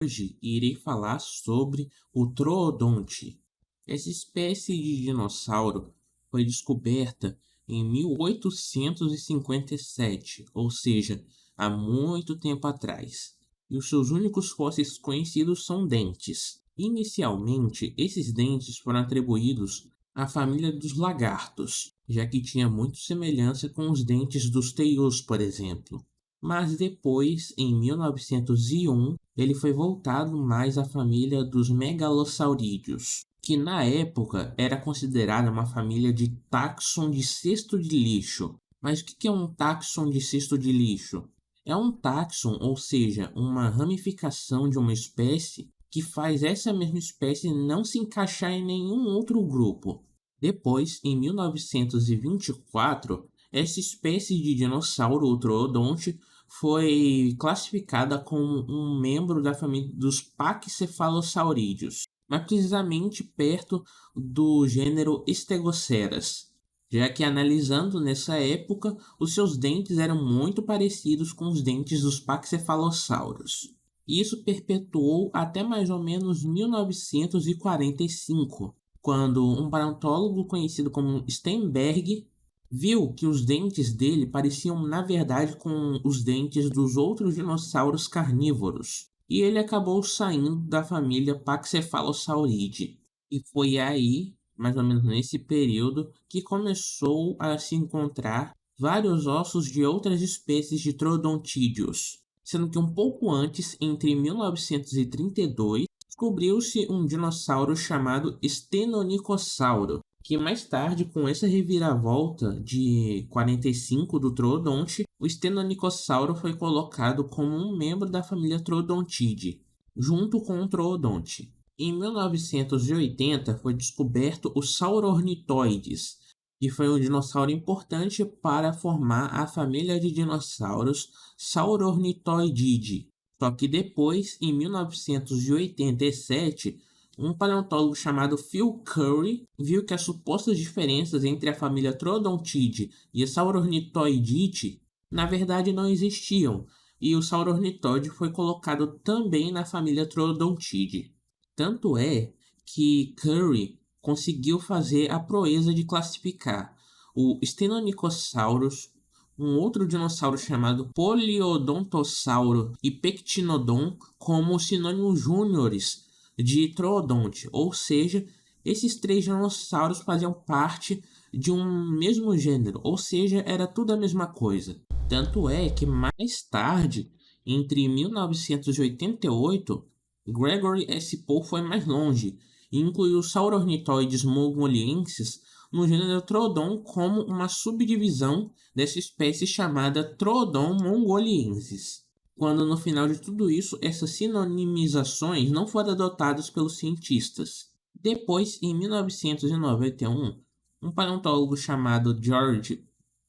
Hoje irei falar sobre o Troodonte. Essa espécie de dinossauro foi descoberta em 1857, ou seja, há muito tempo atrás, e os seus únicos fósseis conhecidos são dentes. Inicialmente, esses dentes foram atribuídos à família dos lagartos, já que tinha muita semelhança com os dentes dos teios, por exemplo. Mas depois, em 1901, ele foi voltado mais à família dos megalosaurídeos, que na época era considerada uma família de táxon de cesto de lixo. Mas o que é um táxon de cesto de lixo? É um táxon, ou seja, uma ramificação de uma espécie que faz essa mesma espécie não se encaixar em nenhum outro grupo. Depois, em 1924, essa espécie de dinossauro, o Troodonte, foi classificada como um membro da família dos paquicefalosaurídeos, mas precisamente perto do gênero Stegoceras, já que analisando nessa época, os seus dentes eram muito parecidos com os dentes dos paquicefalossauros. Isso perpetuou até mais ou menos 1945, quando um paleontólogo conhecido como Steinberg viu que os dentes dele pareciam na verdade com os dentes dos outros dinossauros carnívoros, e ele acabou saindo da família Paxephalosauridae. E foi aí, mais ou menos nesse período, que começou a se encontrar vários ossos de outras espécies de troodontídeos, sendo que um pouco antes, entre 1932, descobriu-se um dinossauro chamado Stenonychossauro, que mais tarde, com essa reviravolta de 45 do Troodonte, o Stenonychossauro foi colocado como um membro da família Troodontidae, junto com o Troodonte. Em 1980 foi descoberto o Saurornithoides, que foi um dinossauro importante para formar a família de dinossauros Saurornithoididae. Só que depois, em 1987, um paleontólogo chamado Phil Currie viu que as supostas diferenças entre a família Troodontidae e a Saurornithoididae na verdade não existiam, e o Saurornithoide foi colocado também na família Troodontidae. Tanto é que Currie conseguiu fazer a proeza de classificar o Stenonychosaurus, um outro dinossauro chamado Poliodontosauro e Pectinodon como sinônimos júniores de Troodonte, ou seja, esses três dinossauros faziam parte de um mesmo gênero, ou seja, era tudo a mesma coisa. Tanto é que mais tarde, entre 1988, Gregory S. Poe foi mais longe e incluiu os Saurornithoides mongolienses no gênero Troodon como uma subdivisão dessa espécie chamada Troodon mongoliensis. Quando no final de tudo isso, essas sinonimizações não foram adotadas pelos cientistas. Depois, em 1991, um paleontólogo chamado George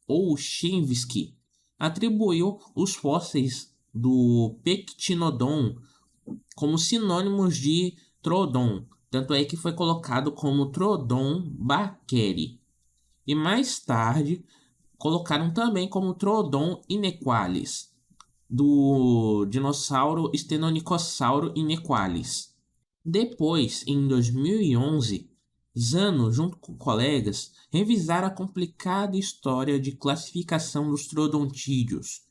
Olshinski atribuiu os fósseis do Pectinodon como sinônimos de Troodon, tanto é que foi colocado como Troodon baqueri. E mais tarde colocaram também como Troodon inequalis, do dinossauro Stenonychossauro inequalis. Depois, em 2011, Zano, junto com colegas, revisaram a complicada história de classificação dos troodontídeos.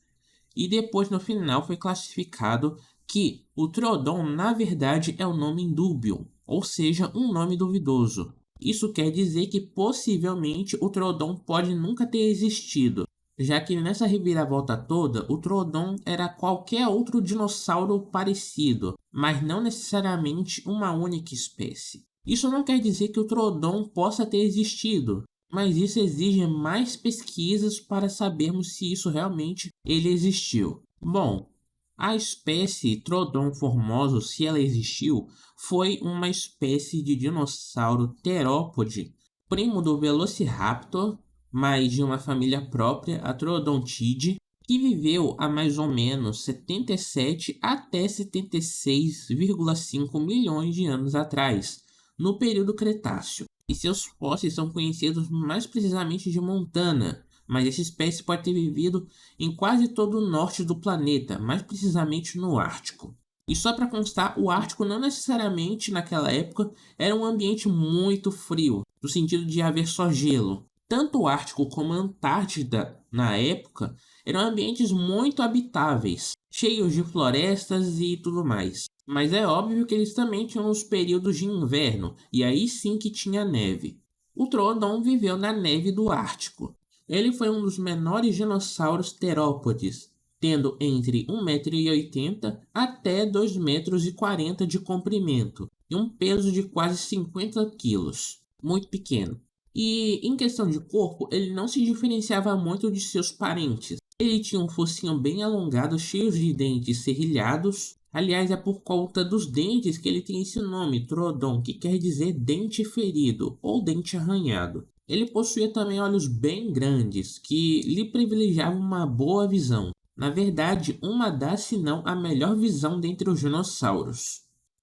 E depois, no final, foi classificado que o Troodon, na verdade, é um nome indúbio, ou seja, um nome duvidoso. Isso quer dizer que possivelmente o Troodon pode nunca ter existido, já que nessa reviravolta toda, o Troodon era qualquer outro dinossauro parecido, mas não necessariamente uma única espécie. Isso não quer dizer que o Troodon possa ter existido, mas isso exige mais pesquisas para sabermos se isso realmente ele existiu. Bom, a espécie Troodon formosus, se ela existiu, foi uma espécie de dinossauro terópode, primo do Velociraptor, mas de uma família própria, a Troodontidae, que viveu há mais ou menos 77 até 76,5 milhões de anos atrás, no período Cretáceo. E seus fósseis são conhecidos mais precisamente de Montana, mas essa espécie pode ter vivido em quase todo o norte do planeta, mais precisamente no Ártico. E só para constar, o Ártico não necessariamente naquela época era um ambiente muito frio, no sentido de haver só gelo. Tanto o Ártico como a Antártida, na época, eram ambientes muito habitáveis, cheios de florestas e tudo mais. Mas é óbvio que eles também tinham os períodos de inverno, e aí sim que tinha neve. O Troodon viveu na neve do Ártico. Ele foi um dos menores dinossauros terópodes, tendo entre 1,80 m até 2,40 m de comprimento e um peso de quase 50 quilos, muito pequeno. E em questão de corpo, ele não se diferenciava muito de seus parentes. Ele tinha um focinho bem alongado, cheio de dentes serrilhados. Aliás, é por conta dos dentes que ele tem esse nome, Troodon, que quer dizer dente ferido ou dente arranhado. Ele possuía também olhos bem grandes, que lhe privilegiavam uma boa visão. Na verdade, uma das, se não a melhor visão dentre os dinossauros.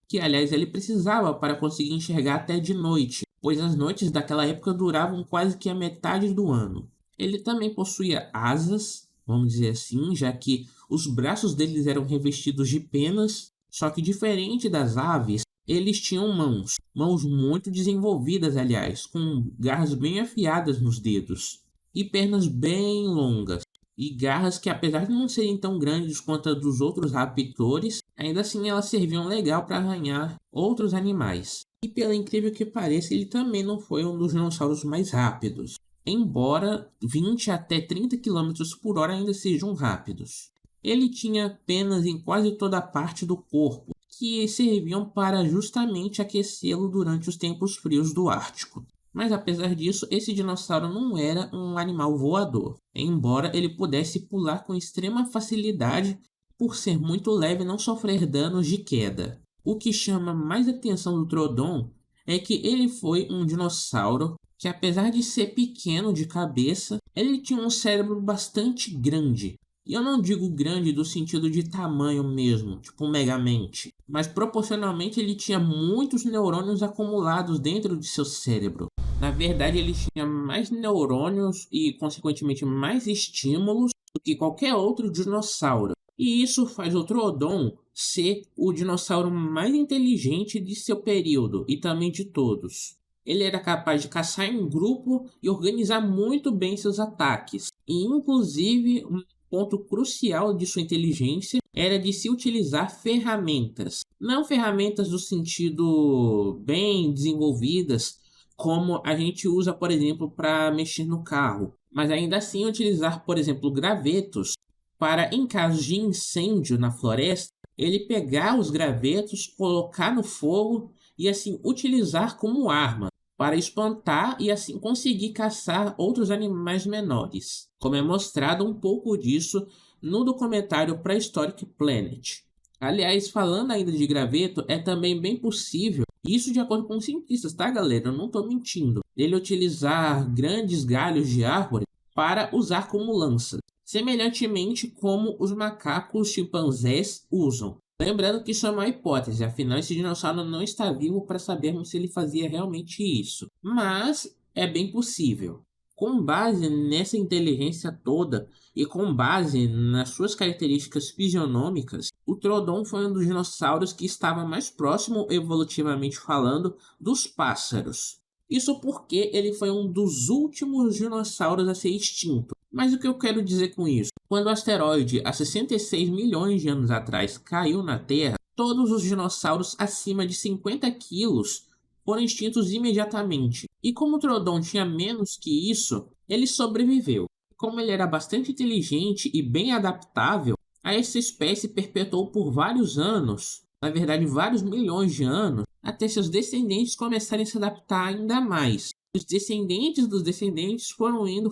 Que, aliás, ele precisava para conseguir enxergar até de noite, pois as noites daquela época duravam quase que a metade do ano. Ele também possuía asas, vamos dizer assim, já que os braços deles eram revestidos de penas, só que diferente das aves, eles tinham mãos muito desenvolvidas, aliás, com garras bem afiadas nos dedos, e pernas bem longas, e garras que, apesar de não serem tão grandes quanto a dos outros raptores, ainda assim elas serviam legal para arranhar outros animais. E pelo incrível que pareça, ele também não foi um dos dinossauros mais rápidos, embora 20 até 30 km por hora ainda sejam rápidos. Ele tinha penas em quase toda a parte do corpo, que serviam para justamente aquecê-lo durante os tempos frios do Ártico. Mas apesar disso, esse dinossauro não era um animal voador, embora ele pudesse pular com extrema facilidade por ser muito leve e não sofrer danos de queda. O que chama mais atenção do Troodon é que ele foi um dinossauro que, apesar de ser pequeno de cabeça, ele tinha um cérebro bastante grande. E eu não digo grande do sentido de tamanho mesmo, tipo um megamente, mas proporcionalmente ele tinha muitos neurônios acumulados dentro de seu cérebro. Na verdade, ele tinha mais neurônios e, consequentemente, mais estímulos do que qualquer outro dinossauro. E isso faz o Troodon ser o dinossauro mais inteligente de seu período e também de todos. Ele era capaz de caçar em grupo e organizar muito bem seus ataques. E, inclusive, um ponto crucial de sua inteligência era de se utilizar ferramentas. Não ferramentas do sentido bem desenvolvidas, como a gente usa, por exemplo, para mexer no carro, mas ainda assim utilizar, por exemplo, gravetos para, em caso de incêndio na floresta, ele pegar os gravetos, colocar no fogo e assim utilizar como arma para espantar e assim conseguir caçar outros animais menores, como é mostrado um pouco disso no documentário Prehistoric Planet. Aliás, falando ainda de graveto, é também bem possível, isso de acordo com os cientistas, tá galera? Eu não estou mentindo, ele utilizar grandes galhos de árvore para usar como lança, semelhantemente como os macacos chimpanzés usam. Lembrando que isso é uma hipótese, afinal esse dinossauro não está vivo para sabermos se ele fazia realmente isso. Mas é bem possível. Com base nessa inteligência toda e com base nas suas características fisionômicas, o Troodon foi um dos dinossauros que estava mais próximo, evolutivamente falando, dos pássaros. Isso porque ele foi um dos últimos dinossauros a ser extinto. Mas o que eu quero dizer com isso? Quando o asteroide, há 66 milhões de anos atrás, caiu na Terra, todos os dinossauros acima de 50 quilos foram extintos imediatamente. E como o Troodon tinha menos que isso, ele sobreviveu. Como ele era bastante inteligente e bem adaptável, a essa espécie perpetuou por vários anos, na verdade vários milhões de anos, até seus descendentes começarem a se adaptar ainda mais. Os descendentes dos descendentes foram indo,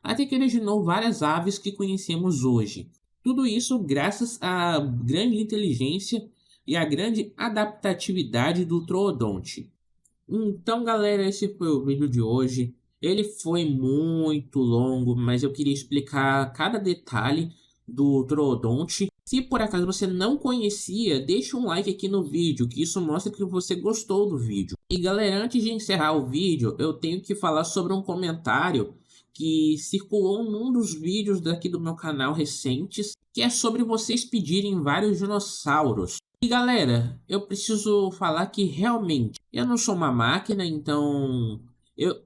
até que originou várias aves que conhecemos hoje. Tudo isso graças à grande inteligência e à grande adaptatividade do Troodonte. Então, galera, esse foi o vídeo de hoje. Ele foi muito longo, mas eu queria explicar cada detalhe do Troodonte. Se por acaso você não conhecia, deixa um like aqui no vídeo, que isso mostra que você gostou do vídeo. E galera, antes de encerrar o vídeo, eu tenho que falar sobre um comentário que circulou num dos vídeos daqui do meu canal recentes, que é sobre vocês pedirem vários dinossauros. E galera, eu preciso falar que realmente eu não sou uma máquina, então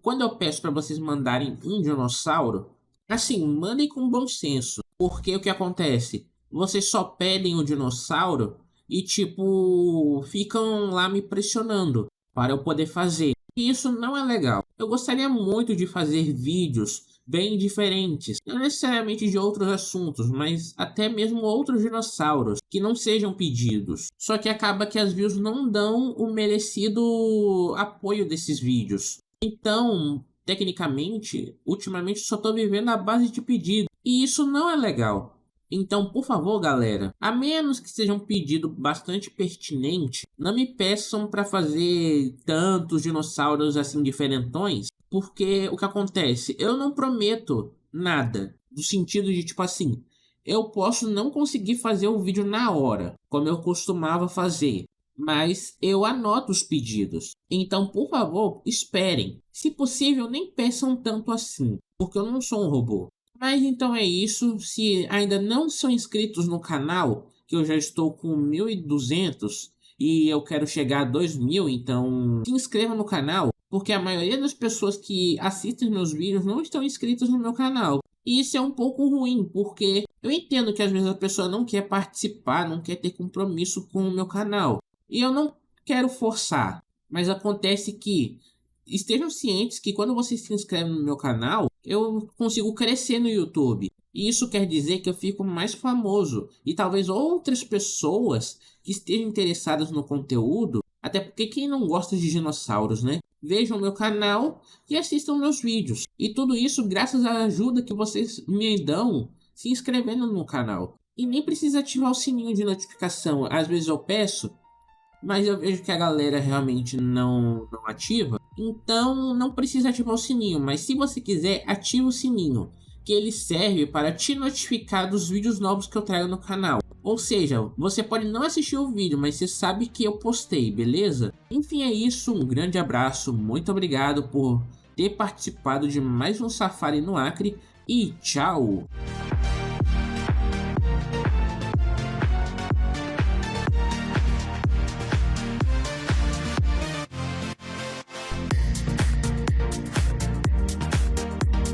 quando eu peço para vocês mandarem um dinossauro, assim, mandem com bom senso, porque o que acontece? Vocês só pedem o dinossauro e tipo ficam lá me pressionando para eu poder fazer. E isso não é legal. Eu gostaria muito de fazer vídeos bem diferentes, não necessariamente de outros assuntos, mas até mesmo outros dinossauros que não sejam pedidos. Só que acaba que as views não dão o merecido apoio desses vídeos. Então, tecnicamente, ultimamente só tô vivendo à base de pedido, e isso não é legal. Então, por favor, galera, a menos que seja um pedido bastante pertinente, não me peçam para fazer tantos dinossauros assim diferentões, porque o que acontece? Eu não prometo nada, no sentido de tipo assim, eu posso não conseguir fazer o vídeo na hora, como eu costumava fazer, mas eu anoto os pedidos. Então, por favor, esperem. Se possível, nem peçam tanto assim, porque eu não sou um robô. Mas então é isso. Se ainda não são inscritos no canal, que eu já estou com 1.200 e eu quero chegar a 2.000, então se inscreva no canal, porque a maioria das pessoas que assistem meus vídeos não estão inscritas no meu canal. E isso é um pouco ruim, porque eu entendo que às vezes a pessoa não quer participar, não quer ter compromisso com o meu canal. E eu não quero forçar, mas acontece que estejam cientes que quando você se inscreve no meu canal, eu consigo crescer no YouTube. E isso quer dizer que eu fico mais famoso. E talvez outras pessoas que estejam interessadas no conteúdo, até porque quem não gosta de dinossauros, né? Vejam meu canal e assistam meus vídeos. E tudo isso graças à ajuda que vocês me dão se inscrevendo no canal. E nem precisa ativar o sininho de notificação. Às vezes eu peço, mas eu vejo que a galera realmente não ativa, então não precisa ativar o sininho, mas se você quiser, ativa o sininho, que ele serve para te notificar dos vídeos novos que eu trago no canal. Ou seja, você pode não assistir o vídeo, mas você sabe que eu postei, beleza? Enfim, é isso, um grande abraço, muito obrigado por ter participado de mais um Safari no Acre e tchau!